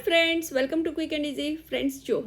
Friends, welcome to quick and easy. Friends, જો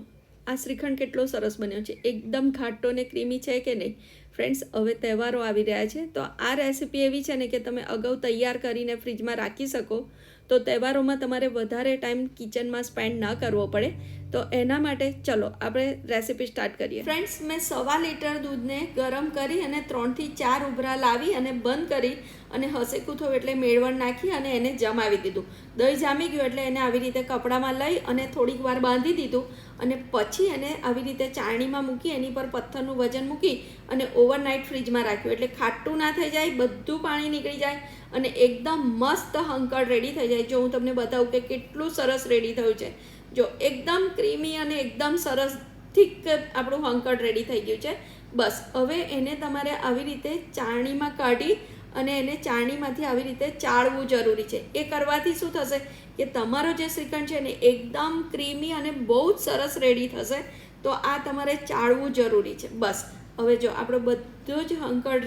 આ શ્રીખંડ કેટલો સરસ બન્યો છે, એકદમ ઘાટો ને ક્રીમી છે કે નહીં. ફ્રેન્ડ્સ, હવે તહેવારો આવી રહ્યા છે, તો આ રેસીપી એવી છે ને કે તમે અગાઉ તૈયાર કરીને ફ્રીજમાં રાખી શકો, તો તહેવારોમાં તમારે વધારે ટાઈમ કિચનમાં સ્પેન્ડ ન કરવો પડે. તો એના માટે ચલો આપણે રેસીપી સ્ટાર્ટ કરીએ. ફ્રેન્ડ્સ, મેં 1.25 લીટર દૂધને ગરમ કરી અને 3 થી 4 ઉભરા લાવી અને બંધ કરી અને હસેકું થયું એટલે મેળવણ નાખી અને એને જમાવી દીધું. દહીં જામી ગયું એટલે એને આવી રીતે કપડામાં લઈ અને થોડીક વાર બાંધી દીધું અને પછી એને આવી રીતે ચાળણીમાં મૂકી એની પર પથ્થરનું વજન મૂકી અને ઓવરનાઇટ ફ્રીજમાં રાખ્યું એટલે ખાટું ના થઈ જાય, બધું પાણી નીકળી જાય અને એકદમ મસ્ત હંકળ રેડી થઈ જાય. જો હું તમને બતાવું કે કેટલું સરસ રેડી થયું છે. જો એકદમ ક્રીમી અને એકદમ સરસ થીક આપણું હંકળ રેડી થઈ ગયું છે. બસ હવે એને તમારે આવી રીતે ચાળણીમાં કાઢી અને એને ચાળણીમાંથી આવી રીતે ચાળવું જરૂરી છે. એ કરવાથી શું થશે કે તમારો જે શ્રીખંડ છે ને એકદમ ક્રીમી અને બહુ જ સરસ રેડી થશે. તો આ તમારે ચાળવું જરૂરી છે. બસ હવે જો આપણો બધું જ હંકળ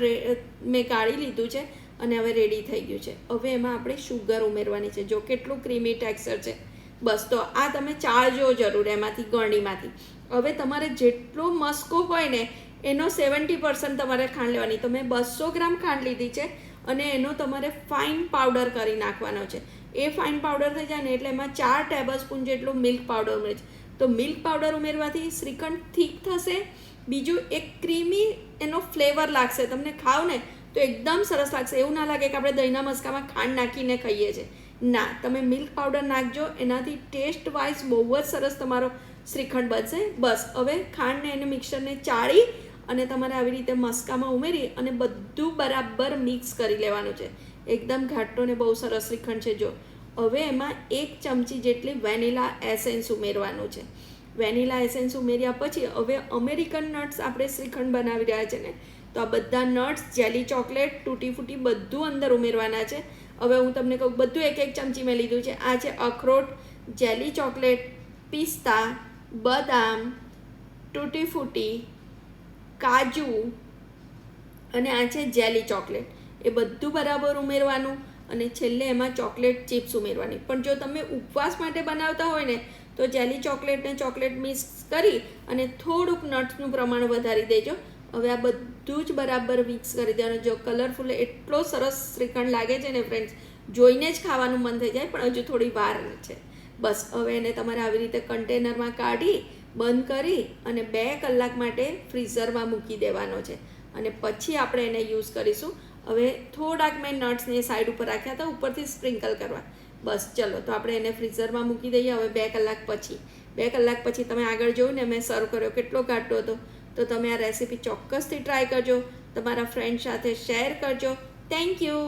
મેં કાઢી લીધું છે અને હવે રેડી થઈ ગયું છે. હવે એમાં આપણે શુગર ઉમેરવાની છે. જો કેટલું ક્રીમી ટેક્સચર છે. બસ તો આ તમે ચાળજો જરૂર એમાંથી ગળણીમાંથી. હવે તમારે જેટલો મસ્કો હોય ને એનો 70% તમારે ખાંડ લેવાની. તો મેં 200 ગ્રામ ખાંડ લીધી છે અને એનો તમારે ફાઇન પાવડર કરી નાખવાનો છે. એ ફાઇન પાવડર થઈ જાય ને એટલે એમાં 4 ટેબલસ્પૂન જેટલો મિલ્ક પાવડર ઉમેરે છે. તો મિલ્ક પાવડર ઉમેરવાથી શ્રીખંડ થીક થશે. બીજું એક ક્રીમી એનો ફ્લેવર લાગશે. તમને ખાવ ને તો એકદમ સરસ લાગશે. એવું ના લાગે કે આપણે દહીંના મસ્કામાં ખાંડ નાખીને ખાઈએ છીએ. ના, તમે મિલ્ક પાવડર નાખજો, એનાથી ટેસ્ટ વાઇઝ બહુ જ સરસ તમારો શ્રીખંડ બનશે. બસ હવે ખાંડને એને મિક્સરને ચાળી અને તમારે આવી રીતે મસ્કામાં ઉમેરી અને બધું બરાબર મિક્સ કરી લેવાનું છે. એકદમ ઘાટો ને બહુ સરસ શ્રીખંડ છે. જો હવે એમાં 1 ચમચી જેટલી વેનીલા એસેન્સ ઉમેરવાનું છે. વેનીલા એસેન્સ ઉમેર્યા પછી હવે અમેરિકન નટ્સ આપણે શ્રીખંડ બનાવી રહ્યા છે ને, તો આ બધા નટ્સ, જેલી ચોકલેટ, તૂટી ફૂટી બધું અંદર ઉમેરવાના છે. હવે હું તમને કહું, બધું 1 ચમચી મેં લીધું છે. આ છે અખરોટ, જેલી ચોકલેટ, પિસ્તા, બદામ, તૂટી ફૂટી, કાજુ અને આ છે જેલી ચોકલેટ. એ બધું બરાબર ઉમેરવાનું અને છેલ્લે એમાં ચોકલેટ ચિપ્સ ઉમેરવાની. પણ જો તમે ઉપવાસ માટે બનાવતા હોય ને તો જેલી ચોકલેટને ચોકલેટ મિક્સ કરી અને થોડુંક નટ્સનું પ્રમાણ વધારી દેજો. હવે આ બધું જ બરાબર મિક્સ કરી દેવાનું. જો કલરફુલ એટલો સરસ શ્રીખંડ લાગે છે ને ફ્રેન્ડ્સ, જોઈને જ ખાવાનું મન થઈ જાય, પણ હજુ થોડી વાર છે. બસ હવે એને તમારે આવી રીતે કન્ટેનરમાં કાઢી બંધ કરી અને 2 કલાક માટે ફ્રીઝરમાં મૂકી દેવાનો છે અને પછી આપણે એને યુઝ કરીશું. હવે થોડાક મેં નટ્સને સાઈડ ઉપર રાખ્યા હતા ઉપરથી સ્પ્રિંકલ કરવા. બસ ચલો, તો આપણે એને ફ્રીઝરમાં મૂકી દઈએ. હવે 2 કલાક પછી 2 કલાક પછી તમે આગળ જોયું ને મેં સર્વ કર્યો કેટલો ઘાટો હતો. તો તમે આ રેસીપી ચોક્કસથી ટ્રાય કરજો, તમારા ફ્રેન્ડ સાથે શેર કરજો. Thank you.